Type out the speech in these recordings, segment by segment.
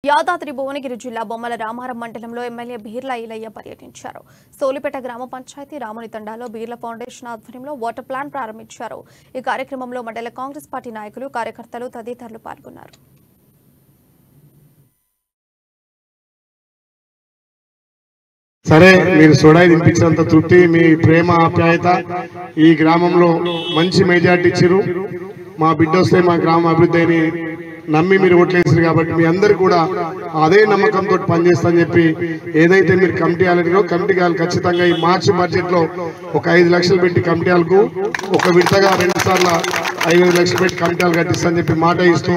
యాదాద్రి భువనగిరి జిల్లా బొమ్మల రామారం మండలంలో ఎమ్మెల్యే బీర్ల ఈలయ్య పర్యటించారు. సోలిపేట గ్రామ పంచాయతీ రాముని తండాలో బీర్ల ఫౌండేషన్ ఆధ్వర్యంలో వాటర్ ప్లాంట్ ప్రారంభించారు. ఈ కార్యక్రమంలో మండల కాంగ్రెస్ పార్టీ నాయకులు, కార్యకర్తలు తదితరులు పాల్గొన్నారు. సరే, మీరు సోడాయి తినిపించినంత తృప్తి, మీ ప్రేమ ఆప్యాయత ఈ గ్రామంలో మంచి మెజార్టీ ఇచ్చారు. మా బిడ్డ వస్తే మా గ్రామ అభివృద్ధి అని నమ్మి మీరు ఓట్లేసారు కాబట్టి మీ అందరు కూడా అదే నమ్మకంతో పనిచేస్తా అని చెప్పి ఏదైతే మీరు కమిటీ హాలు ఖచ్చితంగా ఈ మార్చి బడ్జెట్ లో ఒక 5 లక్షలు పెట్టి కమిటీ హాల్కు ఒక విడతగా 2 సార్లు 5 లక్షలు పెట్టి కమిటీ హాల్ కట్టిస్తా అని చెప్పి మాట ఇస్తూ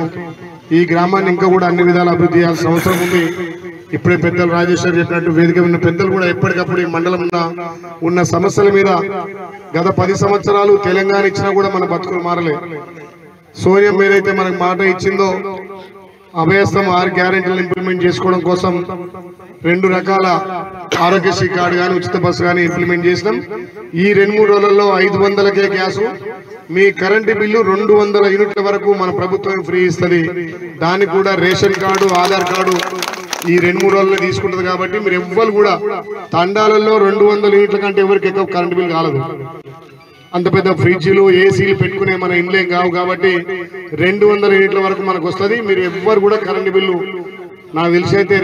ఈ గ్రామాన్ని ఇంకా కూడా అన్ని విధాలు అభివృద్ధి చేయాల్సిన అవసరం ఉంది. ఇప్పుడే పెద్దలు రాజేశ్వర్ చెప్పినట్టు వేదిక ఉన్న పెద్దలు కూడా ఎప్పటికప్పుడు ఈ మండలం ఉన్న సమస్యల మీద గత 10 సంవత్సరాలు తెలంగాణ ఇచ్చినా కూడా మన బతుకులు మారలే. సోనియం ఏదైతే మనకు మాట ఇచ్చిందో అభయస్థం 6 గ్యారెంటీలు ఇంప్లిమెంట్ చేసుకోవడం కోసం 2 రకాల ఆరోగ్యశ్రీ కార్డు కానీ ఉచిత బస్సు కానీ ఇంప్లిమెంట్ చేసినాం. ఈ 2-3 రోజులలో 500కే గ్యాసు, మీ కరెంటు బిల్లు 200 యూనిట్ల వరకు మన ప్రభుత్వం ఫ్రీ ఇస్తుంది. దానికి కూడా రేషన్ కార్డు, ఆధార్ కార్డు ఈ 2-3 రోజుల్లో తీసుకుంటుంది. కాబట్టి మీరు ఎవ్వరు కూడా తండాలలో 200 యూనిట్ల కంటే ఎవరికి ఎక్కువ కరెంటు బిల్లు కాలేదు. అంత పెద్ద ఫ్రిడ్జ్లు, ఏసీలు పెట్టుకునే మన ఇండ్లేం కావు కాబట్టి 200 యూనిట్ల వరకు మనకు వస్తుంది. మీరు ఎవ్వరు కూడా కరెంటు బిల్లు నాకు తెలిసి అయితే